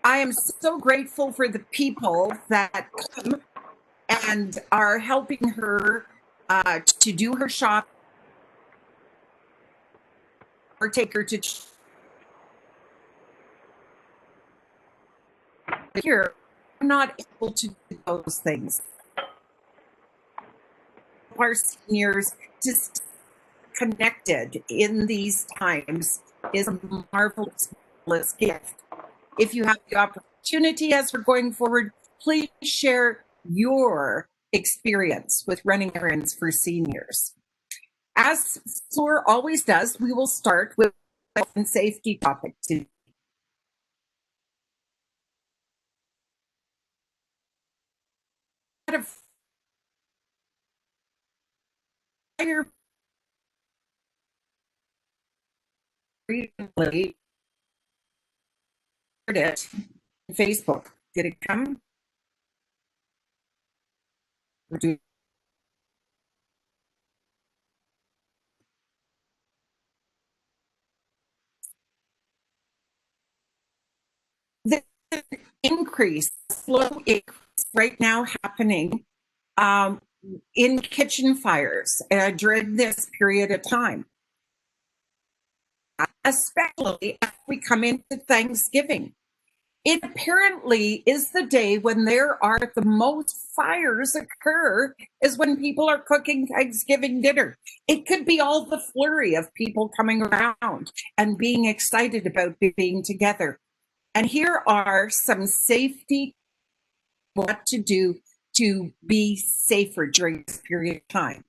I am so grateful for the people that come and are helping her to do her shop or take her to here. I'm not able to do those things. Our seniors just connected in these times is a marvelous gift. If you have the opportunity as we're going forward, please share your experience with running errands for seniors. As Fluor always does, we will start with a health and safety topic today. Recently it Facebook. Did it come? The increase, slow increase right now happening in kitchen fires during this period of time, especially as we come into Thanksgiving. It apparently is the day when there are the most fires occur is when people are cooking Thanksgiving dinner. It could be all the flurry of people coming around and being excited about being together. And here are some safety, what to do to be safer during this period of time.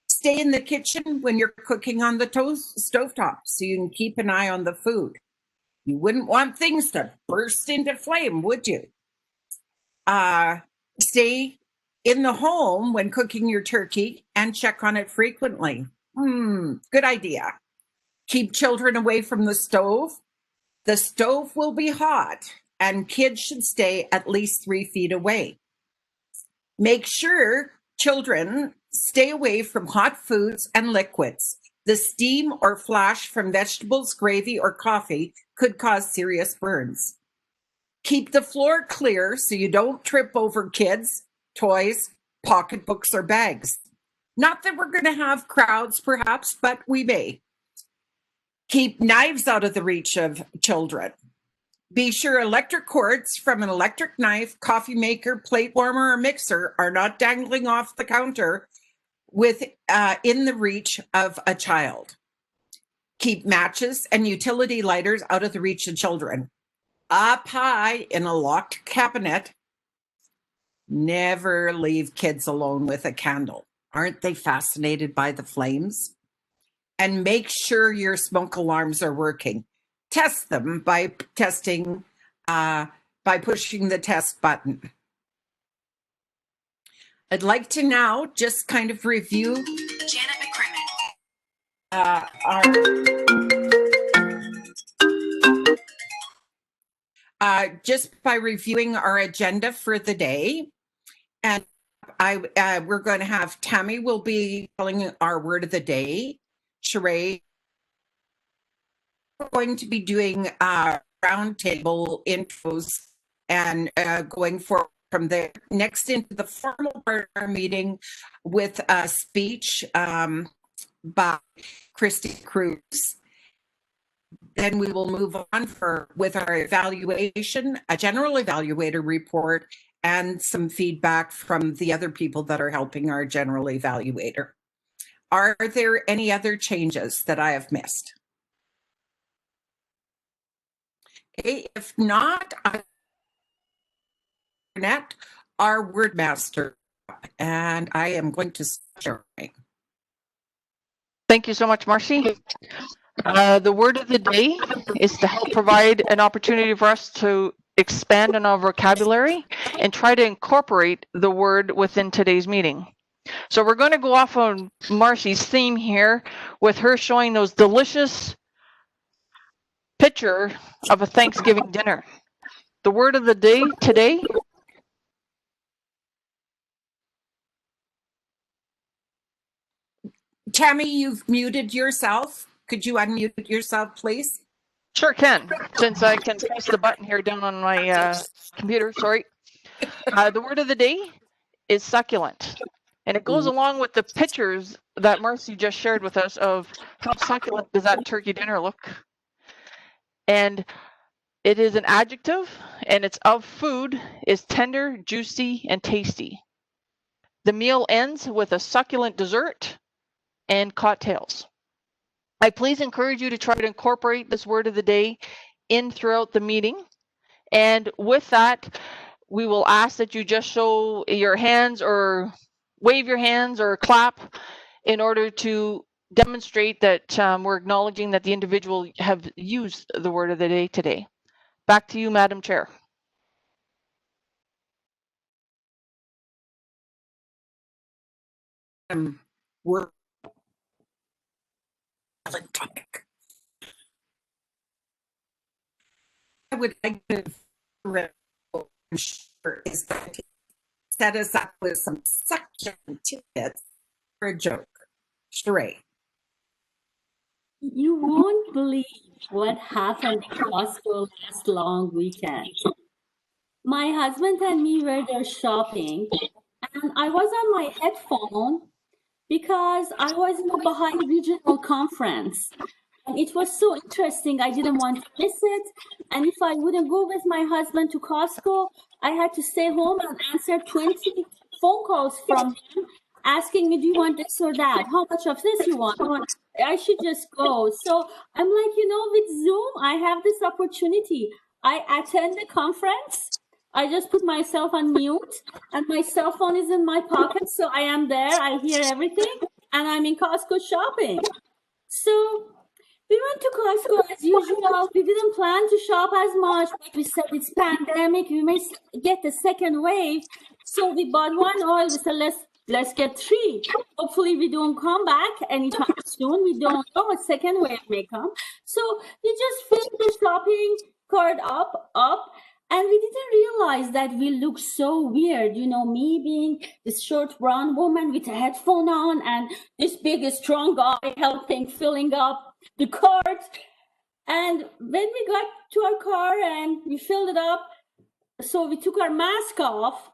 Stay in the kitchen when you're cooking on the stovetop so you can keep an eye on the food. You wouldn't want things to burst into flame, would you? Stay in the home when cooking your turkey and check on it frequently. Good idea. Keep children away from the stove. The stove will be hot and kids should stay at least 3 feet away. Make sure children stay away from hot foods and liquids. The steam or flash from vegetables, gravy, or coffee could cause serious burns. Keep the floor clear so you don't trip over kids, toys, pocketbooks, or bags. Not that we're going to have crowds, perhaps, but we may. Keep knives out of the reach of children. Be sure electric cords from an electric knife, coffee maker, plate warmer, or mixer are not dangling off the counter in the reach of a child. Keep matches and utility lighters out of the reach of children. Up high in a locked cabinet. Never leave kids alone with a candle. Aren't they fascinated by the flames? And make sure your smoke alarms are working. Test them by pushing the test button. I'd like to now just kind of review Janet McCrimmon. Just by reviewing our agenda for the day. And we're going to have Tammy will be telling our word of the day. Sheree, we're going to be doing roundtable intros and going forward from there. Next into the formal part of our meeting with a speech by Christina Cruz. Then we will move on with our evaluation, a general evaluator report, and some feedback from the other people that are helping our general evaluator. Are there any other changes that I have missed? Okay, if not, I connect our word master, and I am going to start. Thank you so much, Marcy. The word of the day is to help provide an opportunity for us to expand on our vocabulary and try to incorporate the word within today's meeting. So we're going to go off on Marcy's theme here with her showing those delicious picture of a Thanksgiving dinner. The word of the day today. Tammy, you've muted yourself. Could you unmute yourself, please? Sure can, since I can press the button here down on my computer, sorry. The word of the day is succulent. And it goes along with the pictures that Marcy just shared with us of how succulent does that turkey dinner look. And it is an adjective, and it's of food, is tender, juicy, and tasty. The meal ends with a succulent dessert and cocktails. I please encourage you to try to incorporate this word of the day in throughout the meeting. And with that, we will ask that you just show your hands or wave your hands or clap in order to demonstrate that we're acknowledging that the individual have used the word of the day today. Back to you, Madam Chair. We're topic. I would like to is that to set us up with some succulent tidbits for a joke. Sheree. You won't believe what happened in Costco last long weekend. My husband and me were there shopping, and I was on my headphone because I was in a Baha'i regional conference. And it was so interesting. I didn't want to miss it. And if I wouldn't go with my husband to Costco, I had to stay home and answer 20 phone calls from him asking me, do you want this or that? How much of this you want? I should just go. So I'm like, with Zoom, I have this opportunity. I attend the conference. I just put myself on mute and my cell phone is in my pocket. So I am there. I hear everything and I'm in Costco shopping. So we went to Costco as usual. We didn't plan to shop as much, but we said it's pandemic. We may get the second wave. So we bought one oil. We said, let's get 3. Hopefully we don't come back anytime soon. We don't know, a second wave may come. So we just finished the shopping cart up. And we didn't realize that we look so weird, me being this short brown woman with a headphone on and this big, strong guy filling up the cart. And when we got to our car and we filled it up, so we took our mask off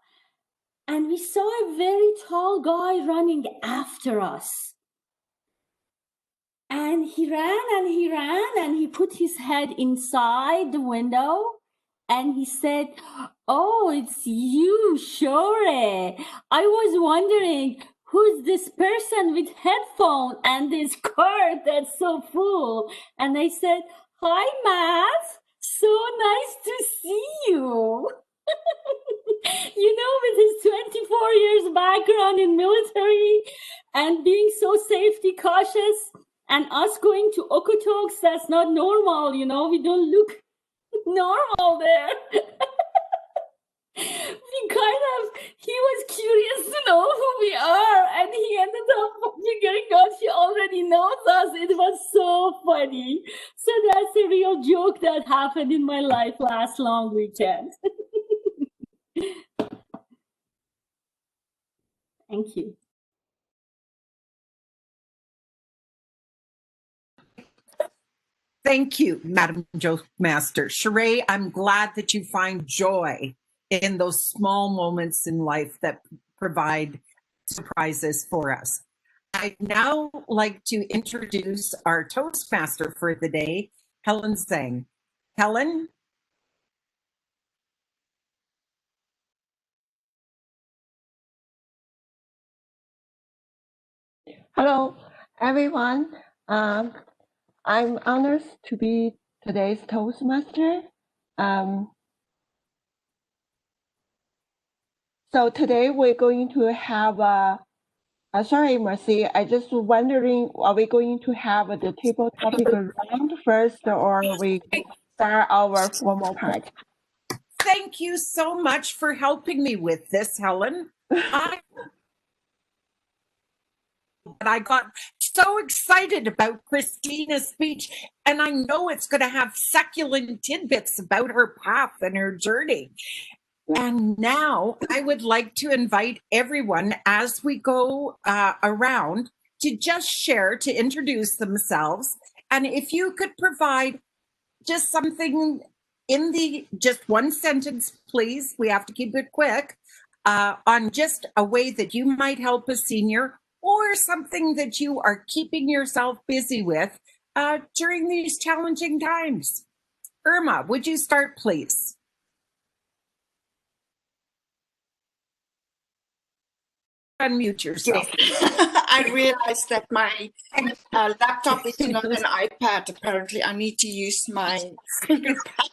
and we saw a very tall guy running after us. And he ran and he ran and he put his head inside the window. And he said, oh, it's you, Sure. I was wondering, who's this person with headphone and this cart that's so full? And I said, hi, Matt. So nice to see you. With his 24 years background in military and being so safety cautious and us going to Okotoks, that's not normal. We don't look normal there. He was curious to know who we are, and he ended up figuring out he already knows us. It was so funny. So that's a real joke that happened in my life last long weekend. Thank you. Thank you, Madam Toastmaster. Sheree, I'm glad that you find joy in those small moments in life that provide surprises for us. I'd now like to introduce our Toastmaster for the day, Helen Zhang. Helen? Hello, everyone. I'm honored to be today's Toastmaster. So today we're going to have sorry, Marcy, I just wondering, are we going to have the table topic round first, or we start our formal part? Thank you so much for helping me with this, Helen. I got so excited about Christina's speech, and I know it's going to have succulent tidbits about her path and her journey. And now I would like to invite everyone as we go around to just share, to introduce themselves. And if you could provide just something in just one sentence, please. We have to keep it quick. On just a way that you might help a senior or something that you are keeping yourself busy with during these challenging times. Irma, would you start, please? Unmute yourself. I realized that my laptop is not an iPad. Apparently, I need to use my fingerpad.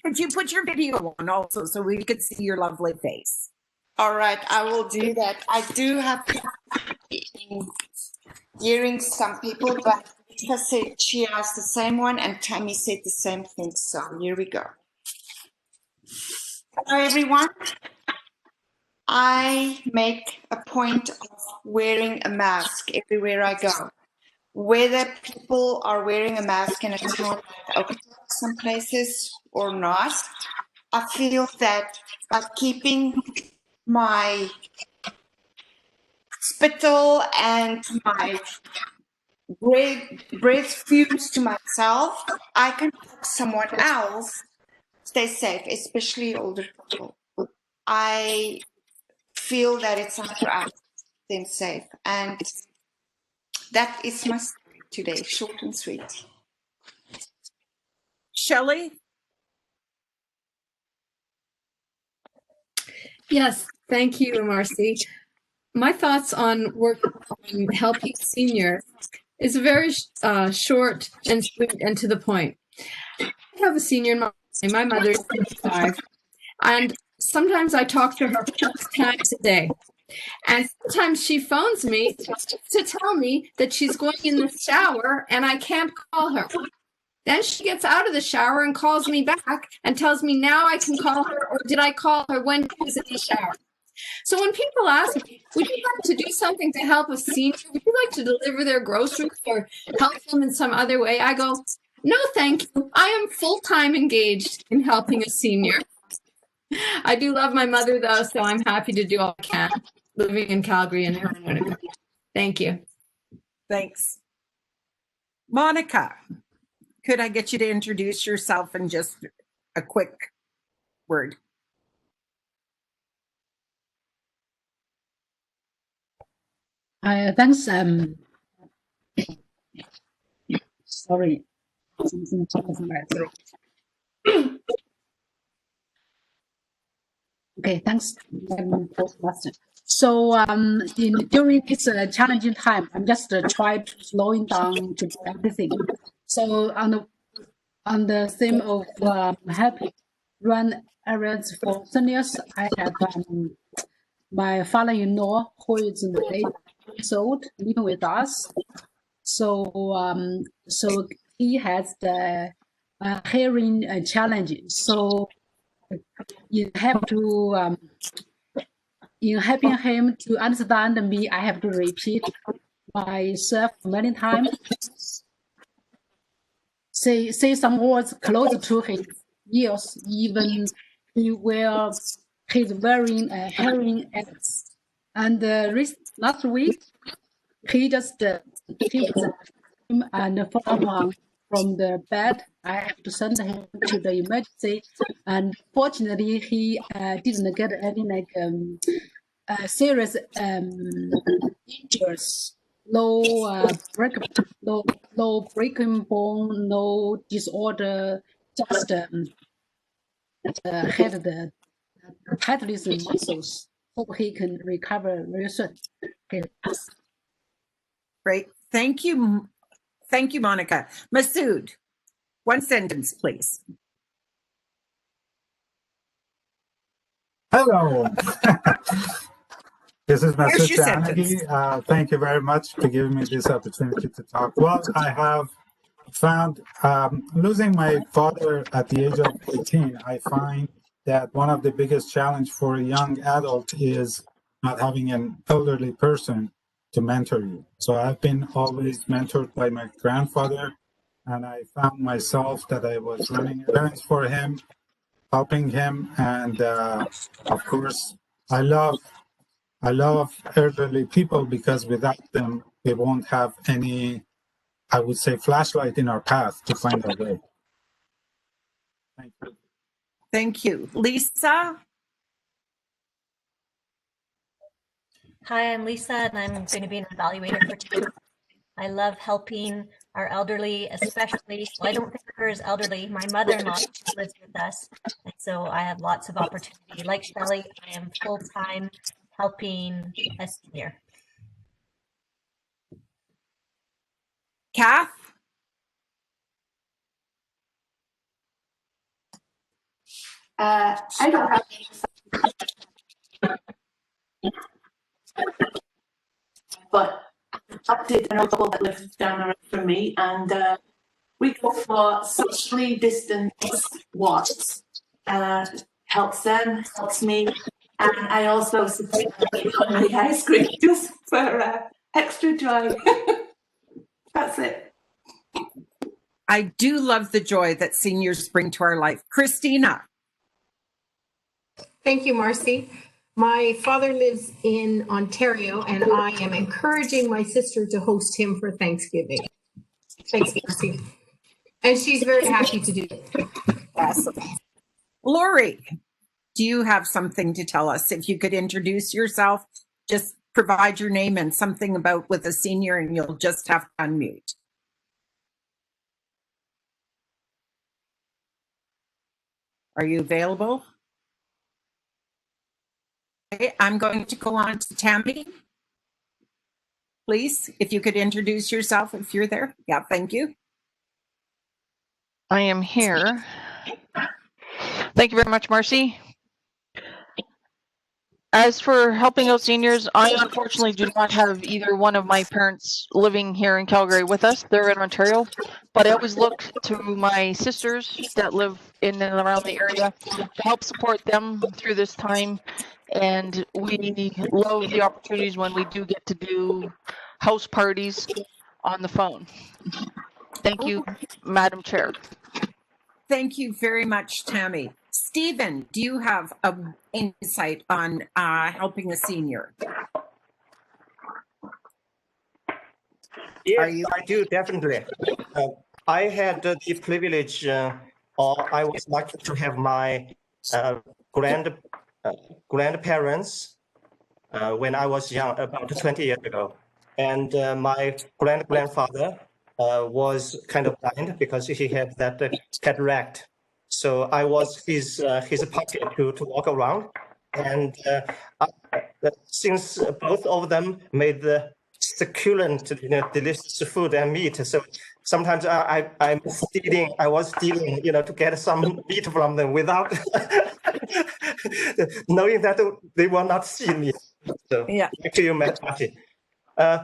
Could you put your video on also so we could see your lovely face? All right, I will do that. I do have hearing some people, but Lisa said she has the same one, and Tammy said the same thing. So here we go. Hello, everyone. I make a point of wearing a mask everywhere I go. Whether people are wearing a mask in a town like Oakland, some places, or not, I feel that by keeping my spittle and my breath fumes to myself, I can help someone else stay safe, especially older people. I feel that it's up to us to keep them safe, and that is my story today, short and sweet. Shelley? Yes, thank you, Marcy. My thoughts on helping seniors is very short and sweet and to the point. I have a senior in my mother is 55, and sometimes I talk to her 6 times a day. And sometimes she phones me to tell me that she's going in the shower and I can't call her. Then she gets out of the shower and calls me back and tells me now I can call her, or did I call her when she was in the shower? So when people ask me, would you like to do something to help a senior? Would you like to deliver their groceries or help them in some other way? I go, no, thank you. I am full-time engaged in helping a senior. I do love my mother, though, so I'm happy to do all I can, living in Calgary and Winnipeg. Thank you. Thanks. Monica, could I get you to introduce yourself in just a quick word? Thanks. Sorry. Something in my throat. Okay, thanks, Toastmaster. So during this challenging time, I'm just trying to slowing down to do everything. So on the theme of helping run errands for seniors, I have my father-in-law who is 8 years old living with us. So so he has the hearing challenges. So you have to in helping him to understand me, I have to repeat myself many times. Say some words close to his ears, even he's wearing hearing aids. And last week, he just him and from the bed. I have to send him to the emergency, and fortunately, he didn't get any serious injuries. No breaking bone, no disorder. Just had the tightness in muscles. Hope he can recover very soon. Okay. Great. Thank you. Thank you, Monica. Masood, one sentence, please. Hello. This is Masood Janagi. Thank you very much for giving me this opportunity to talk. Well, I have found losing my father at the age of 18, I find that one of the biggest challenge for a young adult is not having an elderly person to mentor you. So I've been always mentored by my grandfather, and I found myself that I was running errands for him, helping him, and of course, I love elderly people because without them, they won't have any I would say, flashlight in our path to find our way. Thank you. Thank you. Lisa? Hi, I'm Lisa, and I'm going to be an evaluator for today. I love helping our elderly, especially, well, I don't think of her as elderly. My mother-in-law lives with us, and so I have lots of opportunity. Like Shelley, I am full-time helping a senior. Kath? I don't have but I did know a couple that live down the road from me, and we go for socially distanced walks. Helps them, helps me, and I also support the ice cream just for extra joy. That's it. I do love the joy that seniors bring to our life. Christina? Thank you, Marcy. My father lives in Ontario, and I am encouraging my sister to host him for Thanksgiving. Thanks, Marcy. And she's very happy to do it. Awesome. Lori, do you have something to tell us? If you could introduce yourself, just provide your name and something about with a senior, and you'll just have to unmute. Are you available? Okay, I'm going to go on to Tammy. Please, if you could introduce yourself if you're there. Yeah, thank you. I am here. Thank you very much, Marcy. As for helping out seniors, I unfortunately do not have either one of my parents living here in Calgary with us. They're in Ontario, but I always look to my sisters that live in and around the area to help support them through this time. And we love the opportunities when we do get to do house parties on the phone. Thank you, Madam Chair. Thank you very much, Tammy. Stephen, do you have an insight on helping a senior? Yes, I do, definitely. I had the privilege, or I was lucky to have my grandparents when I was young, about 20 years ago. And my grandfather was kind of blind because he had that cataract. So I was his pocket to walk around. And since both of them made the succulent, delicious food and meat, so sometimes I was stealing, to get some meat from them without knowing that they will not see me. So yeah. Back to you, Marty.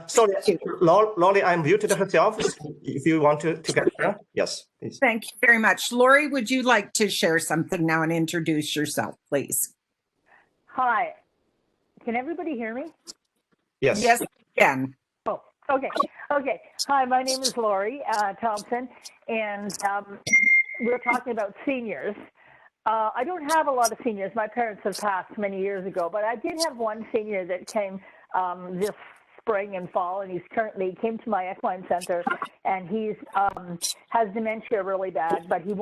Sorry, Lori, I'm muted herself. If you want to get her, yes, please. Thank you very much. Lori, would you like to share something now and introduce yourself, please? Hi. Can everybody hear me? Yes. Yes, we can. Oh, okay. Okay. Hi, my name is Lori Thompson, and we're talking about seniors. I don't have a lot of seniors. My parents have passed many years ago, but I did have one senior that came this spring and fall, and he came to my equine center, and he's has dementia really bad, but he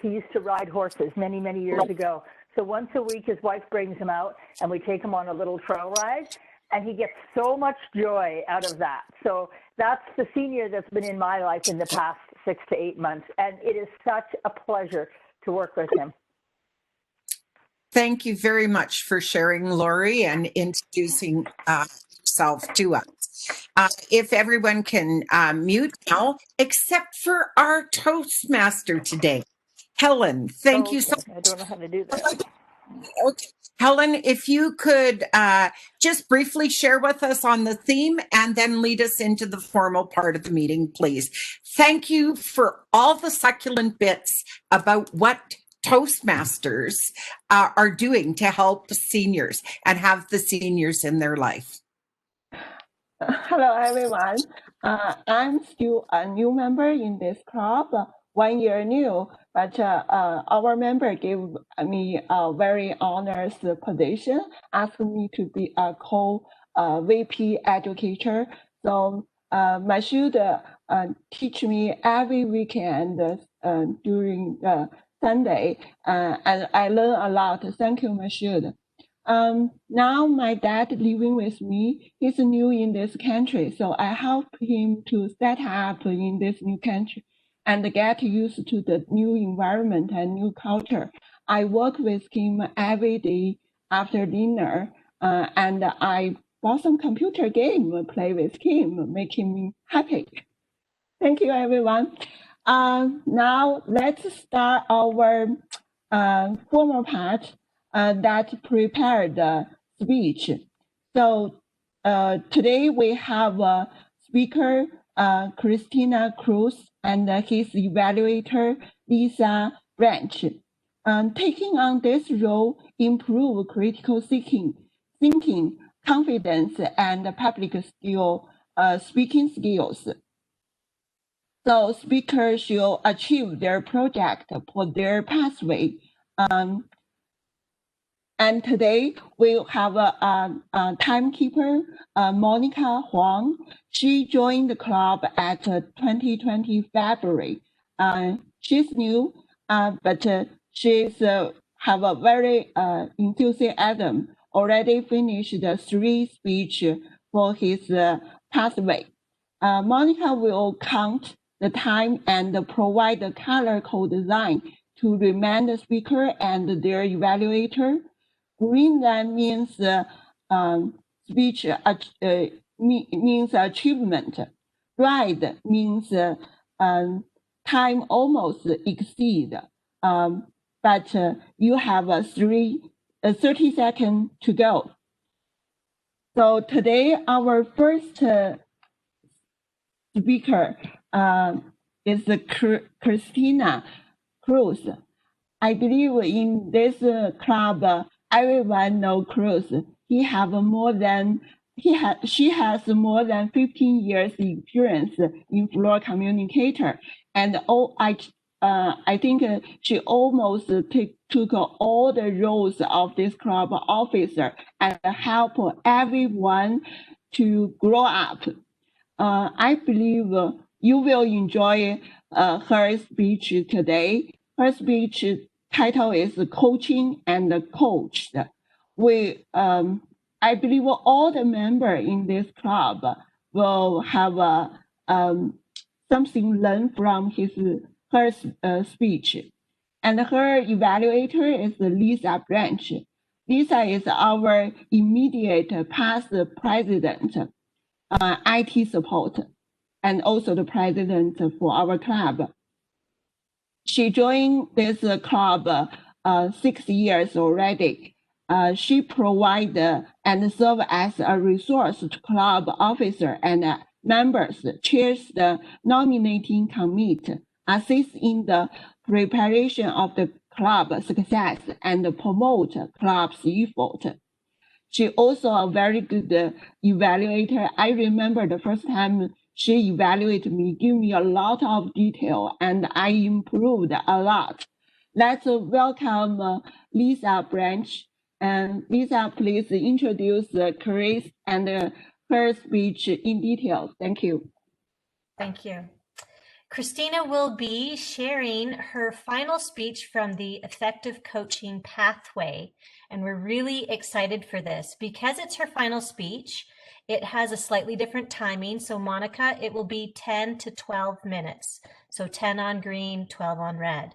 used to ride horses many years ago. So once a week, his wife brings him out, and we take him on a little trail ride, and he gets so much joy out of that. So that's the senior that's been in my life in the past 6 to 8 months, and it is such a pleasure to work with him. Thank you very much for sharing, Lori, and introducing yourself to us. If everyone can mute now, except for our Toastmaster today. Helen, thank you so much. I don't know how to do that. Okay. Helen, if you could just briefly share with us on the theme and then lead us into the formal part of the meeting, please. Thank you for all the succulent bits about what Toastmasters are doing to help seniors and have the seniors in their life. Hello, everyone. I'm still a new member in this club, 1 year new, but our member gave me a very honors position, asked me to be a co-VP educator. So my should teach me every weekend during the Sunday, and I learn a lot. Thank you, Mashoud. Now my dad living with me. He's new in this country, so I help him to set up in this new country and get used to the new environment and new culture. I work with him every day after dinner, and I bought some computer game, play with him, make him happy. Thank you, everyone. Now let's start our formal part that prepared the speech. So today we have a speaker, Christina Cruz, and his evaluator, Lisa Branch. Taking on this role improve critical thinking, confidence, and public speaking skills. So speakers should achieve their project for their pathway. And today we'll have a timekeeper, Monica Huang. She joined the club at 2020 February. She's new, but she's have a very enthusiasm. Already finished the 3 speech for his pathway. Monica will count the time and provide the color code design to remind the speaker and their evaluator. Green line means speech means achievement. Red means time almost exceed, but you have 30 seconds to go. So today our first speaker is Christina Cruz. I believe in this club, everyone knows Cruz. She has more than 15 years experience in Fluor Communicator, and I think she almost took all the roles of this club officer and help everyone to grow up. I believe you will enjoy her speech today. Her speech title is Coaching and Coached. I believe all the members in this club will have something learned from her speech. And her evaluator is Lisa Branch. Lisa is our immediate past president. IT support, and also the president for our club. She joined this club 6 years already. She provide and serve as a resource to club officer and members, chairs the nominating committee, assist in the preparation of the club success, and promote club's effort. She also a very good evaluator. I remember the first time she evaluated me, give me a lot of detail, and I improved a lot. Let's welcome Lisa Branch. And Lisa, please introduce Chris and her speech in detail. Thank you. Thank you. Christina will be sharing her final speech from the Effective Coaching Pathway, and we're really excited for this. Because it's her final speech, it has a slightly different timing. So Monica, it will be 10 to 12 minutes. So 10 on green, 12 on red.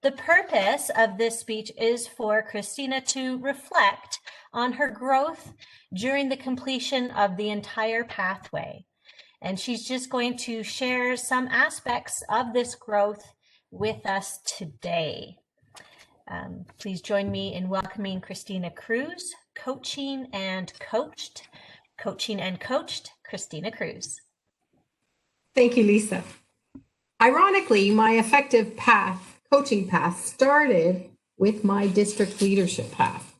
The purpose of this speech is for Christina to reflect on her growth during the completion of the entire pathway. And she's just going to share some aspects of this growth with us today. Please join me in welcoming Christina Cruz, Coaching and Coached, Christina Cruz. Thank you, Lisa. Ironically, my effective coaching path started with my district leadership path.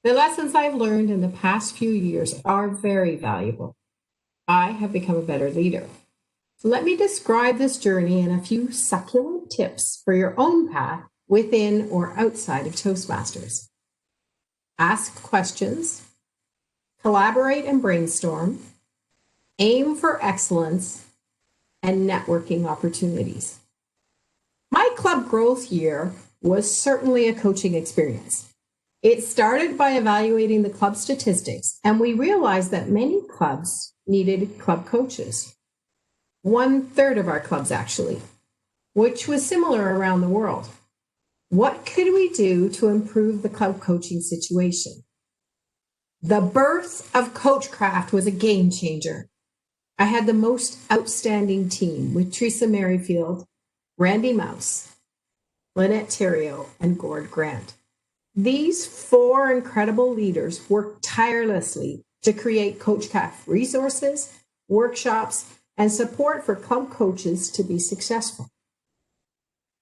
The lessons I've learned in the past few years are very valuable. I have become a better leader. So let me describe this journey in a few succulent tips for your own path within or outside of Toastmasters. Ask questions, collaborate and brainstorm, aim for excellence, and networking opportunities. My club growth year was certainly a coaching experience. It started by evaluating the club statistics, and we realized that many clubs needed club coaches. 1/3 of our clubs, actually, which was similar around the world. What could we do to improve the club coaching situation? The birth of Coachcraft was a game changer. I had the most outstanding team with Teresa Merrifield, Randy Mouse, Lynette Theriault, and Gord Grant. These 4 incredible leaders worked tirelessly to create Coachcraft resources, workshops, and support for club coaches to be successful.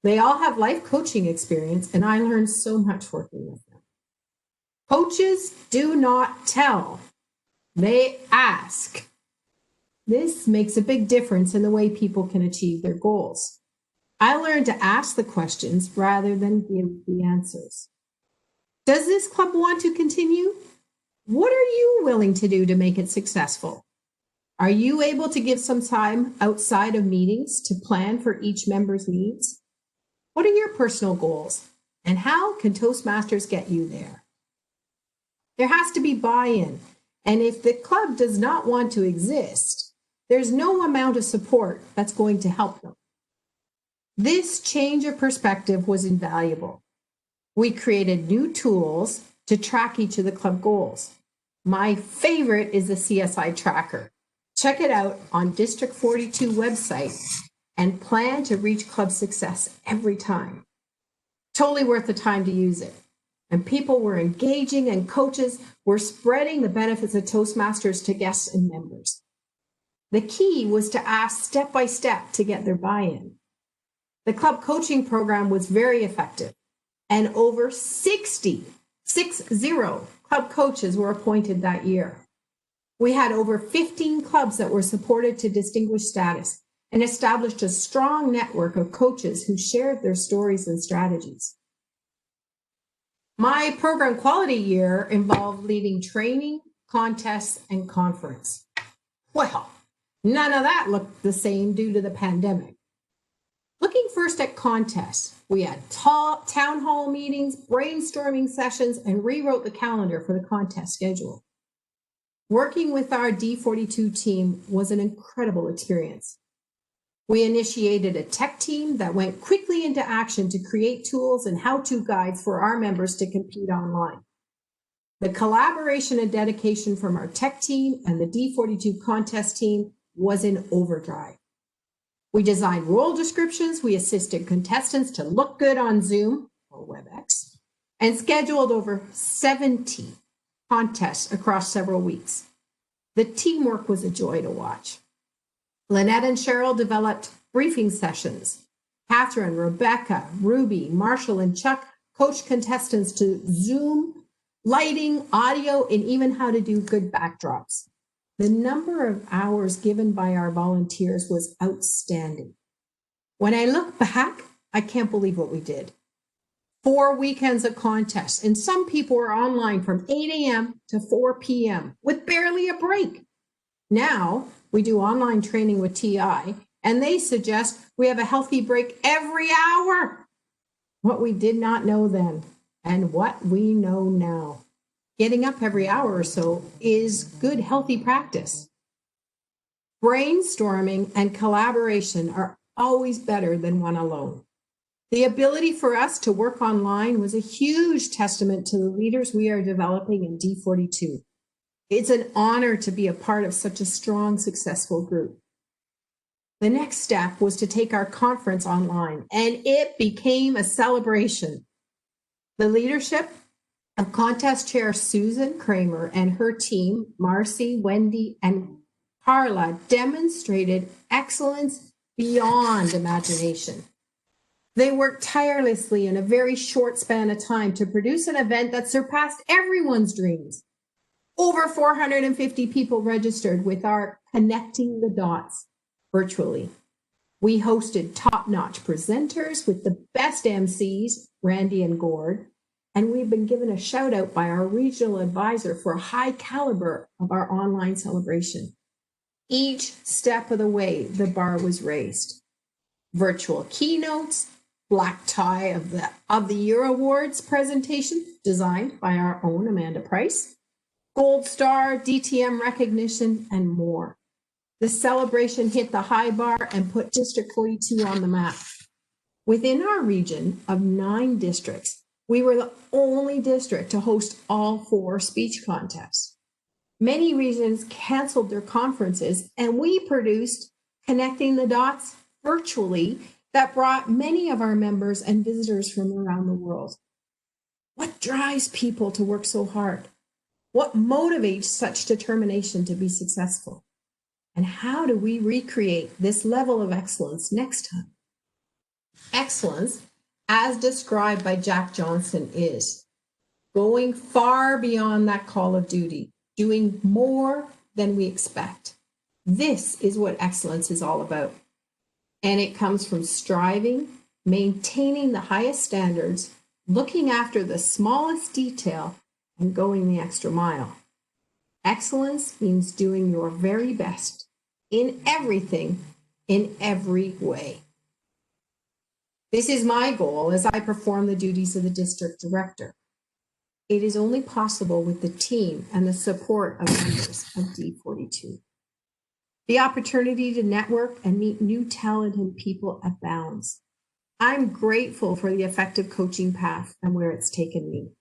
They all have life coaching experience, and I learned so much working with them. Coaches do not tell, they ask. This makes a big difference in the way people can achieve their goals. I learned to ask the questions rather than give the answers. Does this club want to continue? What are you willing to do to make it successful? Are you able to give some time outside of meetings to plan for each member's needs? What are your personal goals? And how can Toastmasters get you there? There has to be buy-in. And if the club does not want to exist, there's no amount of support that's going to help them. This change of perspective was invaluable. We created new tools to track each of the club goals. My favorite is the CSI tracker. Check it out on District 42 website and plan to reach club success every time. Totally worth the time to use it. And people were engaging and coaches were spreading the benefits of Toastmasters to guests and members. The key was to ask step by step to get their buy-in. The club coaching program was very effective, and over 60 club coaches were appointed that year. We had over 15 clubs that were supported to distinguished status and established a strong network of coaches who shared their stories and strategies. My program quality year involved leading training, contests, and conference. Well, none of that looked the same due to the pandemic. Looking first at contests, we had town hall meetings, brainstorming sessions, and rewrote the calendar for the contest schedule. Working with our D42 team was an incredible experience. We initiated a tech team that went quickly into action to create tools and how-to guides for our members to compete online. The collaboration and dedication from our tech team and the D42 contest team was in overdrive. We designed role descriptions, we assisted contestants to look good on Zoom or WebEx, and scheduled over 70 contests across several weeks. The teamwork was a joy to watch. Lynette and Cheryl developed briefing sessions. Catherine, Rebecca, Ruby, Marshall, and Chuck coached contestants to Zoom, lighting, audio, and even how to do good backdrops. The number of hours given by our volunteers was outstanding. When I look back, I can't believe what we did. 4 weekends of contests, and some people were online from 8 a.m. to 4 p.m. with barely a break. Now, we do online training with TI, and they suggest we have a healthy break every hour. What we did not know then, and what we know now. Getting up every hour or so is good, healthy practice. Brainstorming and collaboration are always better than one alone. The ability for us to work online was a huge testament to the leaders we are developing in D42. It's an honor to be a part of such a strong, successful group. The next step was to take our conference online, and it became a celebration. The leadership of contest chair Susan Kramer and her team, Marcy, Wendy, and Carla, demonstrated excellence beyond imagination. They worked tirelessly in a very short span of time to produce an event that surpassed everyone's dreams. Over 450 people registered with our Connecting the Dots virtually. We hosted top-notch presenters with the best MCs, Randy and Gord, and we've been given a shout out by our regional advisor for a high caliber of our online celebration. Each step of the way, the bar was raised. Virtual keynotes, black tie of the Year Awards presentation, designed by our own Amanda Price, Gold Star, DTM recognition, and more. The celebration hit the high bar and put District 42 on the map. Within our region of 9 districts, we were the only district to host all 4 speech contests. Many regions canceled their conferences, and we produced Connecting the Dots virtually that brought many of our members and visitors from around the world. What drives people to work so hard? What motivates such determination to be successful? And how do we recreate this level of excellence next time? Excellence, as described by Jack Johnson, is going far beyond that call of duty, doing more than we expect. This is what excellence is all about. And it comes from striving, maintaining the highest standards, looking after the smallest detail, and going the extra mile. Excellence means doing your very best in everything, in every way. This is my goal as I perform the duties of the district director. It is only possible with the team and the support of members of D42. The opportunity to network and meet new talented people abounds. I'm grateful for the effective coaching path and where it's taken me.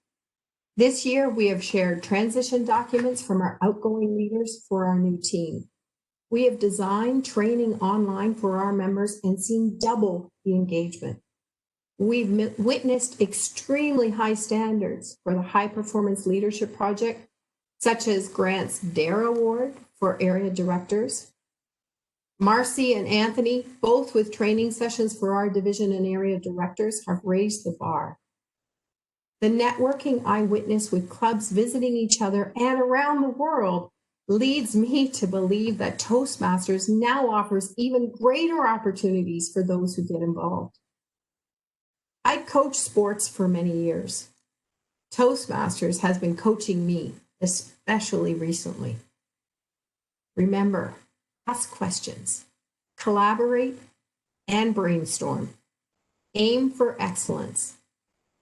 This year, we have shared transition documents from our outgoing leaders for our new team. We have designed training online for our members and seen double the engagement. We've witnessed extremely high standards for the High Performance Leadership Project, such as Grant's DARE Award for area directors. Marcy and Anthony, both with training sessions for our division and area directors, have raised the bar. The networking I witness with clubs visiting each other and around the world leads me to believe that Toastmasters now offers even greater opportunities for those who get involved. I coached sports for many years. Toastmasters has been coaching me, especially recently. Remember, ask questions, collaborate, and brainstorm. Aim for excellence,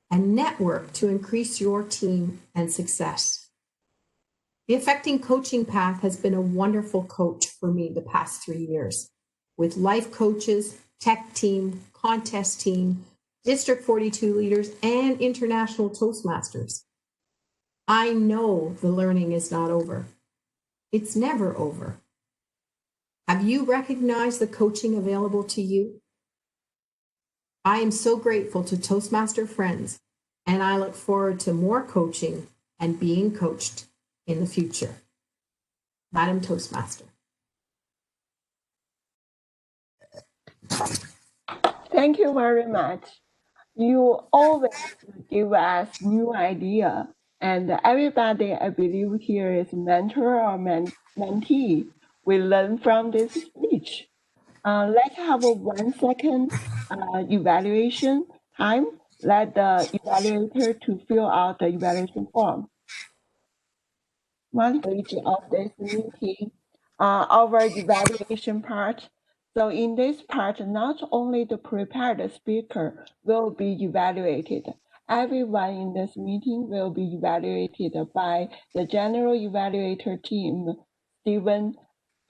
and network to increase your team and success. The Affecting Coaching Path has been a wonderful coach for me the past 3 years, with life coaches, tech team, contest team, District 42 leaders, and international Toastmasters. I know the learning is not over. It's never over. Have you recognized the coaching available to you? I am so grateful to Toastmaster friends, and I look forward to more coaching and being coached in the future. Madam Toastmaster. Thank you very much. You always give us new idea, and everybody, I believe here is mentor or mentee. We learn from this speech. Let's have a 1 second evaluation time. Let the evaluator to fill out the evaluation form. One page of this meeting, our evaluation part. So in this part, not only the prepared speaker will be evaluated, everyone in this meeting will be evaluated by the general evaluator team, Stephen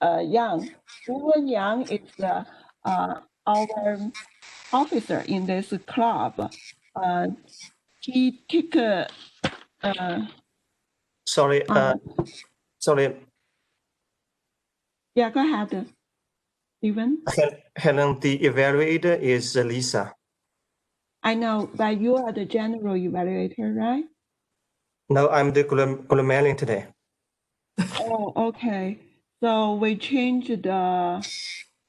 Young. Stephen Young is our officer in this club. He took Sorry. Yeah, go ahead, Stephen. Helen, the evaluator is Lisa. I know, but you are the general evaluator, right? No, I'm the Glomelian today. Oh, okay. So we changed the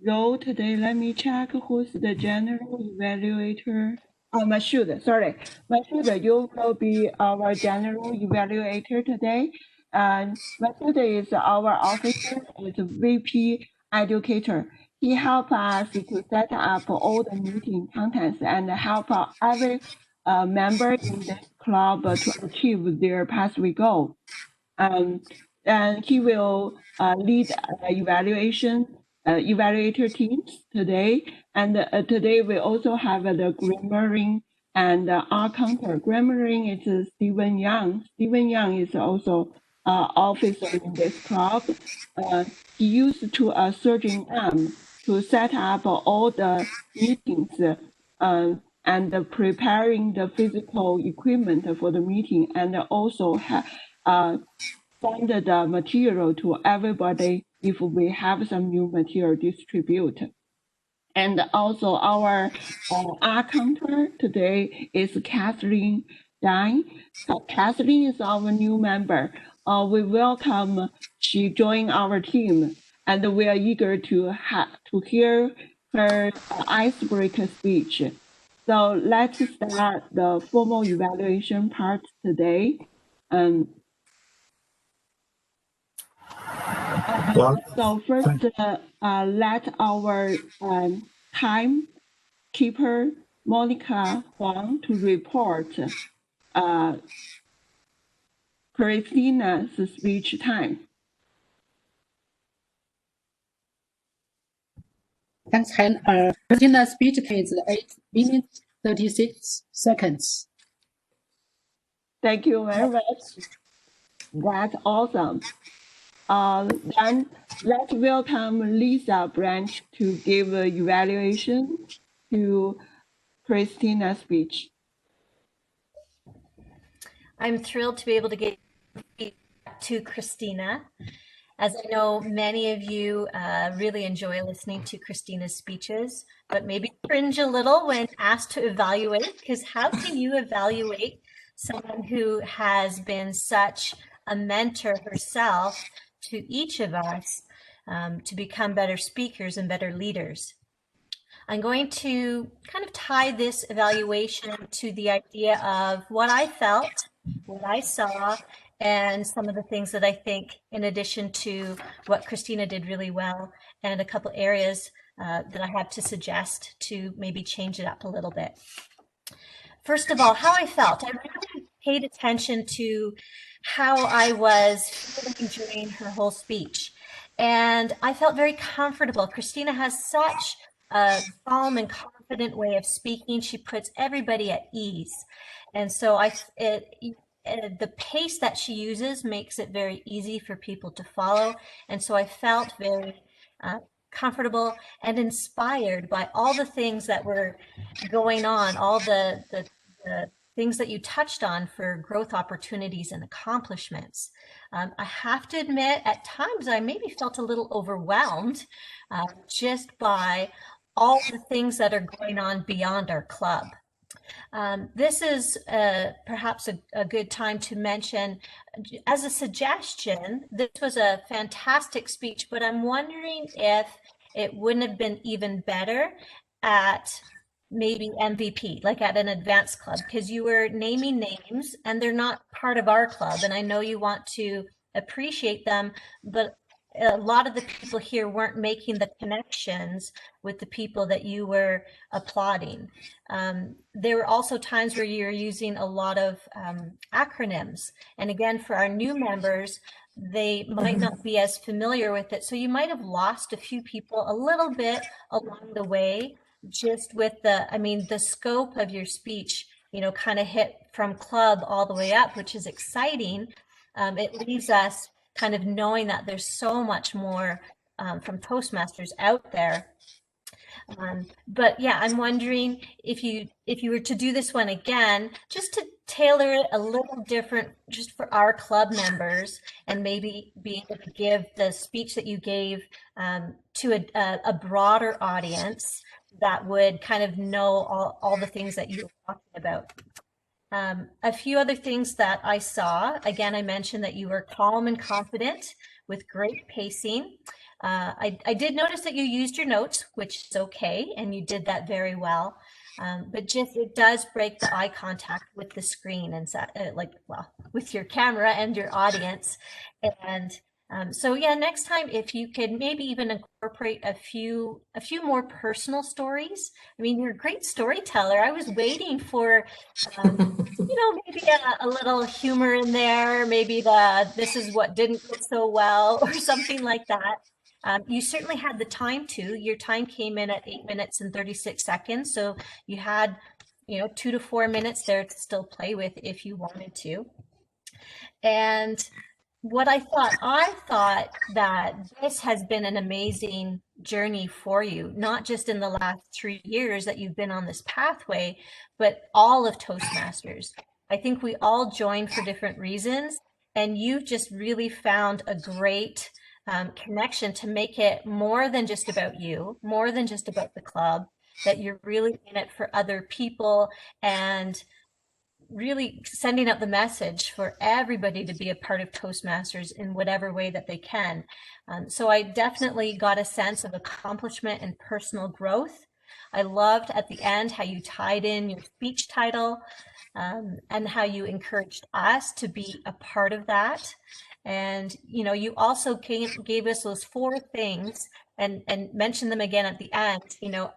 role today. Let me check who's the general evaluator. Oh, Mashoud, sorry. Mashoud, you will be our general evaluator today. And Mashoud is our officer, is VP educator. He helped us to set up all the meeting contents and help every member in this club to achieve their pathway goal. and he will lead evaluator teams today. And today we also have the Grammarlying and R counter. Grammarlying is Stephen Young. Stephen Young is also officer in this club. He used to a surgeon arm to set up all the meetings and preparing the physical equipment for the meeting, and also send the material to everybody if we have some new material distribute. And also our R counter today is Kathleen Dine. Kathleen is our new member. We welcome she joined our team, and we are eager to hear her icebreaker speech. So let's start the formal evaluation part today. So first, let our timekeeper, Monica Huang, to report Christina's speech time. Thanks, Han. Christina's speech time is 8 minutes 36 seconds. Thank you very much. That's awesome. Then let's welcome Lisa Branch to give an evaluation to Christina's speech. I'm thrilled to be able to get feedback to Christina. As I know, many of you really enjoy listening to Christina's speeches, but maybe cringe a little when asked to evaluate, because how can you evaluate someone who has been such a mentor herself to each of us to become better speakers and better leaders? I'm going to kind of tie this evaluation to the idea of what I felt, what I saw, and some of the things that I think, in addition to what Christina did really well, and a couple areas that I have to suggest to maybe change it up a little bit. First of all, how I felt. I really paid attention to how I was feeling during her whole speech. And I felt very comfortable. Christina has such a calm and confident way of speaking. She puts everybody at ease. And so the pace that she uses makes it very easy for people to follow. And so I felt very comfortable and inspired by all the things that were going on, all the things that you touched on for growth opportunities and accomplishments. I have to admit, at times I maybe felt a little overwhelmed just by all the things that are going on beyond our club. This is perhaps a good time to mention, as a suggestion, this was a fantastic speech, but I'm wondering if it wouldn't have been even better at maybe MVP, like at an advanced club, because you were naming names and they're not part of our club. And I know you want to appreciate them, but a lot of the people here weren't making the connections with the people that you were applauding. There were also times where you're using a lot of acronyms. And again, for our new members, they might not be as familiar with it. So you might have lost a few people a little bit along the way, just with the scope of your speech, kind of hit from club all the way up, which is exciting. It leaves us kind of knowing that there's so much more from Toastmasters out there. But yeah, I'm wondering if you were to do this one again, just to tailor it a little different just for our club members, and maybe be able to give the speech that you gave to a broader audience that would kind of know all the things that you were talking about. A few other things that I saw, again, I mentioned that you were calm and confident with great pacing. I did notice that you used your notes, which is okay, and you did that very well. But just it does break the eye contact with the screen and with your camera and your audience. And So yeah, next time, if you could maybe even incorporate a few more personal stories. I mean, you're a great storyteller. I was waiting for, maybe a little humor in there, maybe this is what didn't go so well or something like that. You certainly had the time to. Your time came in at 8 minutes and 36 seconds. So you had, 2 to 4 minutes there to still play with if you wanted to. And what I thought that this has been an amazing journey for you, not just in the last 3 years that you've been on this pathway, but all of Toastmasters. I think we all joined for different reasons, and you've just really found a great connection to make it more than just about you, more than just about the club, that you're really in it for other people and really sending out the message for everybody to be a part of Toastmasters in whatever way that they can. So I definitely got a sense of accomplishment and personal growth. I loved at the end how you tied in your speech title and how you encouraged us to be a part of that. And, you also gave us those 4 things and mention them again at the end,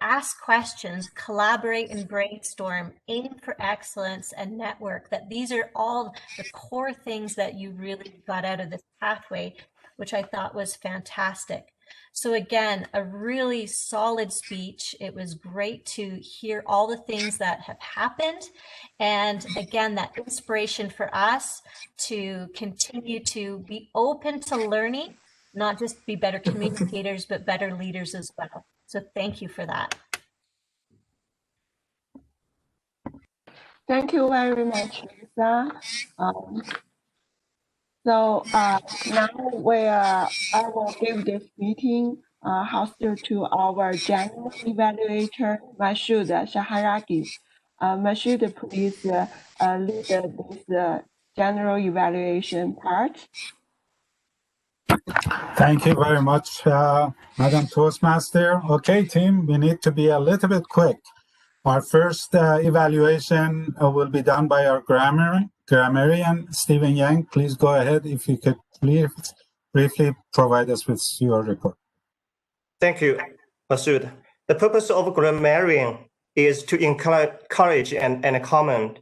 ask questions, collaborate and brainstorm, aim for excellence and network, that these are all the core things that you really got out of this pathway, which I thought was fantastic. So again, a really solid speech. It was great to hear all the things that have happened. And again, that inspiration for us to continue to be open to learning, not just be better communicators, but better leaders as well. So thank you for that. Thank you very much, Lisa. So now I will give this meeting hosted to our general evaluator, Mashoud Shaharaki. Mashoud, please lead this general evaluation part. Thank you very much, Madam Toastmaster. Okay, team, we need to be a little bit quick. Our first evaluation will be done by our grammarian, Stephen Yang. Please go ahead if you could please briefly provide us with your report. Thank you, Masood. The purpose of grammarian is to encourage and comment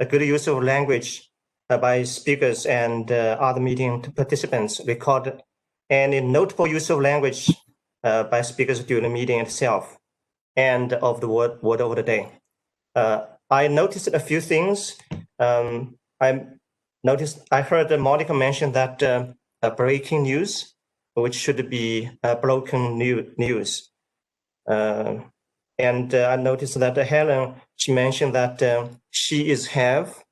a good use of language by speakers and other meeting participants, record any notable use of language by speakers during the meeting itself and of the word of the day. I noticed a few things. I heard Monica mention that breaking news, which should be broken news. And I noticed that Helen, she mentioned that she is have,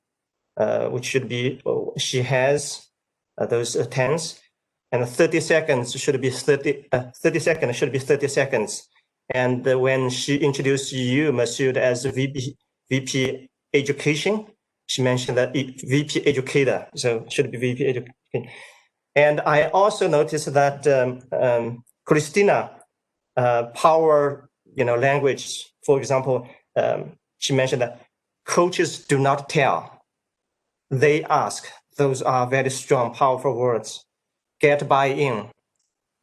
which should be she has, those tense, and 30 seconds should be 30 seconds should be 30 seconds. And when she introduced you, Masood, as VP Education, she mentioned that VP Educator, so it should be VP Education. And I also noticed that Christina power, language. For example, she mentioned that coaches do not tell, they ask. Those are very strong, powerful words. Get buy-in.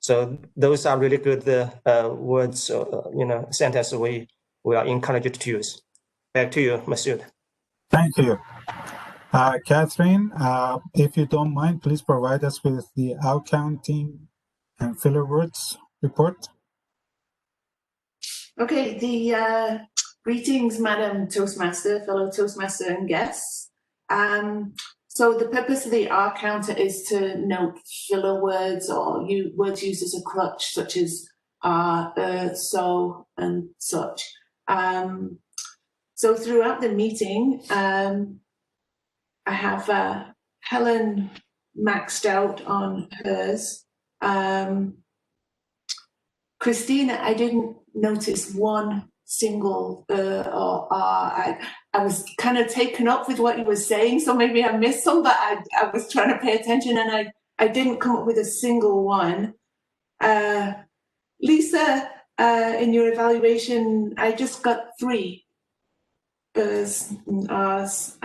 So those are really good words, sentence we are encouraged to use. Back to you, Masood. Thank you. Catherine, if you don't mind, please provide us with the outcounting and filler words report. Okay, the greetings, Madam Toastmaster, fellow Toastmaster and guests. So the purpose of the R counter is to note filler words or words used as a crutch, such as so, and such. So throughout the meeting, I have Helen maxed out on hers. Christina, I didn't notice one single or R. I was kind of taken up with what you were saying, so maybe I missed some, but I was trying to pay attention and I didn't come up with a single one. Lisa, in your evaluation, I just got 3 R's.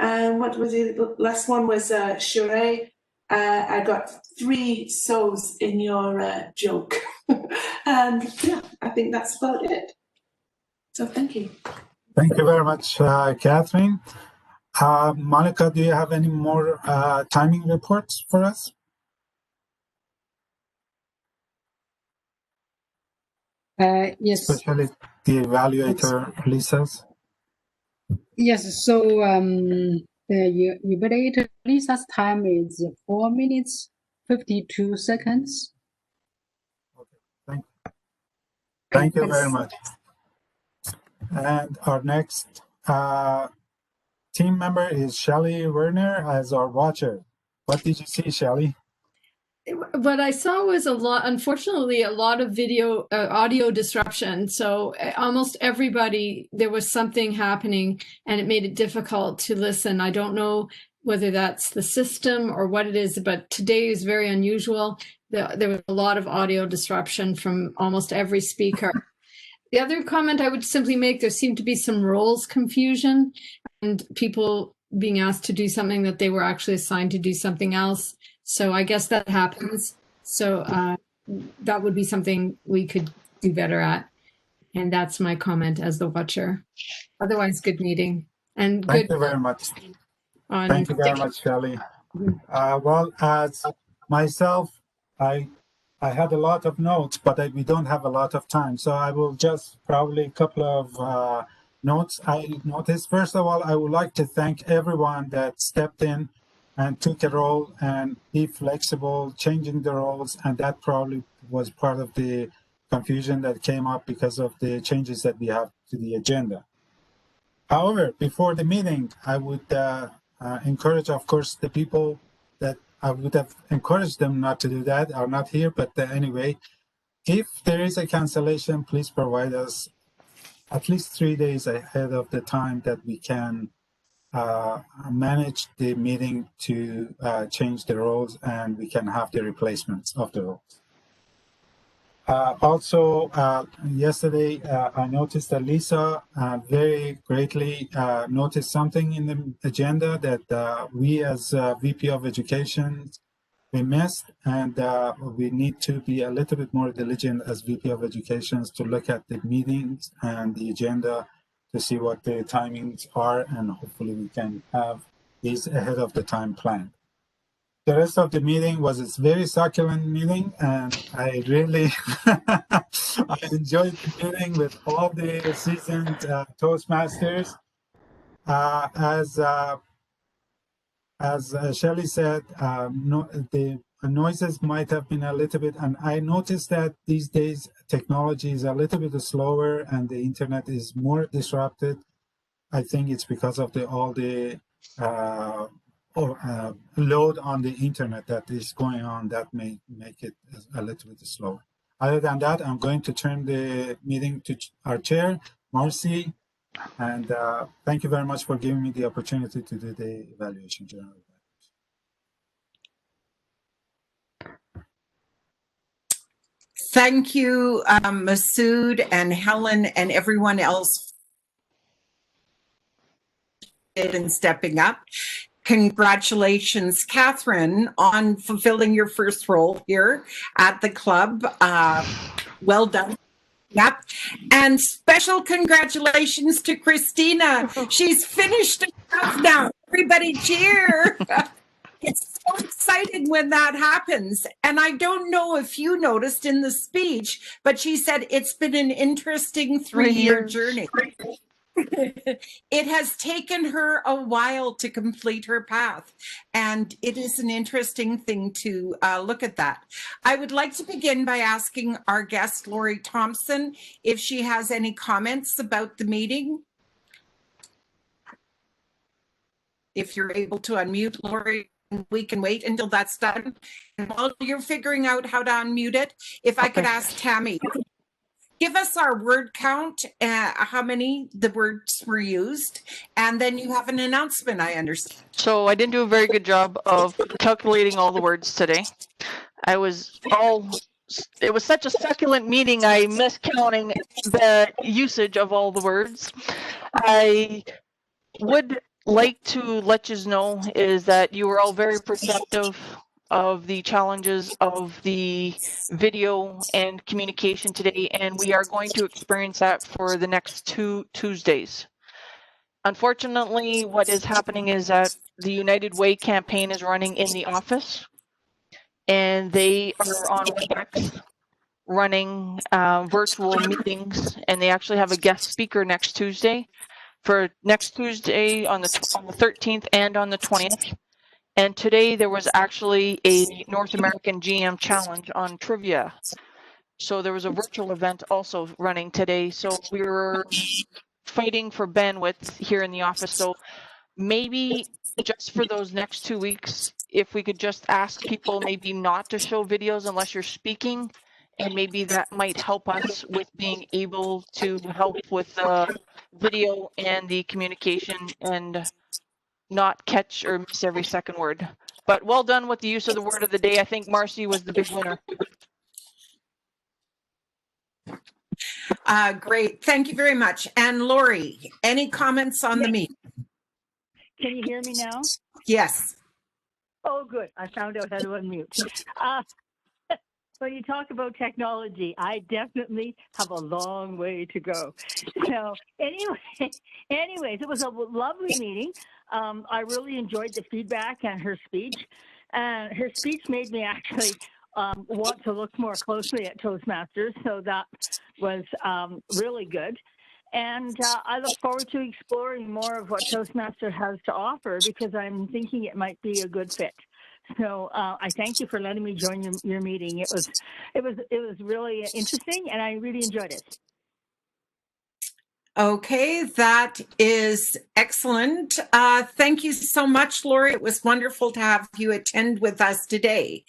And what was the last one was Sheree. I got 3 so's in your joke. And yeah, I think that's about it. So thank you. Thank you very much, Catherine. Monica, do you have any more timing reports for us? Yes. Especially the evaluator, Lisa's. Yes, so the evaluator Lisa's time is 4 minutes, 52 seconds. Okay, thank you very much. And our next team member is Shelley Werner as our watcher. What did you see, Shelley? What I saw was unfortunately, a lot of audio disruption. So almost everybody, there was something happening and it made it difficult to listen. I don't know whether that's the system or what it is, but today is very unusual. There was a lot of audio disruption from almost every speaker. The other comment I would simply make, there seemed to be some roles confusion and people being asked to do something that they were actually assigned to do something else. So I guess that happens. So that would be something we could do better at. And that's my comment as the watcher. Otherwise, good meeting. And Thank you very much. Thank you very much, Shelley. Well, as myself, I had a lot of notes, but we don't have a lot of time. So I will just probably a couple of notes I noticed. First of all, I would like to thank everyone that stepped in and took a role and be flexible, changing the roles. And that probably was part of the confusion that came up because of the changes that we have to the agenda. However, before the meeting, I would encourage, of course, the people that I would have encouraged them not to do that are not here. But anyway, if there is a cancellation, please provide us at least 3 days ahead of the time that we can manage the meeting to change the roles and we can have the replacements of the roles. Also, yesterday, I noticed that Lisa very greatly noticed something in the agenda that we as VP of Education, we missed, and we need to be a little bit more diligent as VP of Education to look at the meetings and the agenda to see what the timings are, and hopefully we can have these ahead of the time planned. The rest of the meeting was a very succulent meeting, and I really I enjoyed the meeting with all the seasoned Toastmasters. As Shelley said, the noises might have been a little bit, and I noticed that these days technology is a little bit slower and the internet is more disrupted. I think it's because of all the load on the internet that is going on that may make it a little bit slower. Other than that, I'm going to turn the meeting to our chair, Marcy, and thank you very much for giving me the opportunity to do the evaluation, general evaluation. Thank you, Masood and Helen and everyone else in stepping up. Congratulations, Catherine, on fulfilling your first role here at the club. Well done. Yep. And special congratulations to Christina. She's finished enough now. Everybody cheer. It's so exciting when that happens. And I don't know if you noticed in the speech, but she said it's been an interesting 3-year journey. It has taken her a while to complete her path, and it is an interesting thing to look at that. I would like to begin by asking our guest, Lori Thompson, if she has any comments about the meeting. If you're able to unmute, Lori, we can wait until that's done. And while you're figuring out how to unmute it, if I could ask Tammy, give us our word count, how many the words were used, and then you have an announcement, I understand. So I didn't do a very good job of calculating all the words today. It was such a succulent meeting, I missed counting the usage of all the words. I would like to let you know is that you were all very perceptive of the challenges of the video and communication today, and we are going to experience that for the next 2 Tuesdays. Unfortunately, what is happening is that the United Way campaign is running in the office, and they are on WebEx running virtual meetings, and they actually have a guest speaker next Tuesday. For next Tuesday on the 13th and on the 20th. And today there was actually a North American GM challenge on trivia. So there was a virtual event also running today. So we were fighting for bandwidth here in the office. So maybe just for those next 2 weeks, if we could just ask people maybe not to show videos unless you're speaking, and maybe that might help us with being able to help with the video and the communication and not catch or miss every second word. But well done with the use of the word of the day. I think Marcy was the big winner. Great. Thank you very much. And Lori, any comments on the meeting? Can you hear me now? Yes. Oh, good. I found out how to unmute. When you talk about technology, I definitely have a long way to go. So anyways, it was a lovely meeting. I really enjoyed the feedback and her speech. Her speech made me actually want to look more closely at Toastmasters. So that was really good. And I look forward to exploring more of what Toastmaster has to offer because I'm thinking it might be a good fit. So I thank you for letting me join your meeting. It was really interesting, and I really enjoyed it. Okay, that is excellent. Thank you so much, Lori. It was wonderful to have you attend with us today.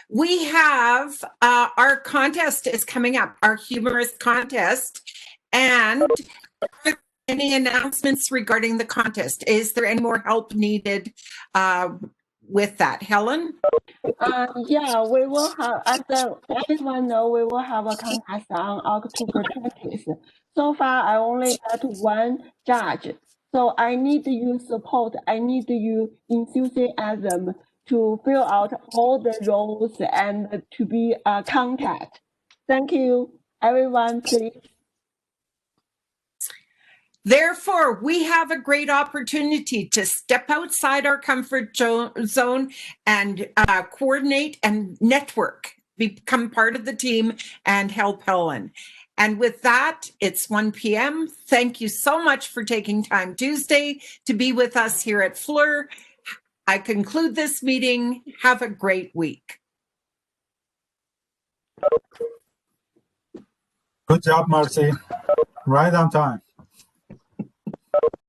We have our contest is coming up, our Humorous Contest, and any announcements regarding the contest? Is there any more help needed with that? Helen? Yeah, we will have, as everyone know, we will have a contest on October 20th. So far, I only got one judge. So I need your support. I need your enthusiasm to fill out all the roles and to be a contact. Thank you, everyone, please. Therefore, we have a great opportunity to step outside our comfort zone and coordinate and network, become part of the team and help Helen. And with that, it's 1 p.m. Thank you so much for taking time Tuesday to be with us here at Fluor. I conclude this meeting. Have a great week. Good job, Marcy. Right on time.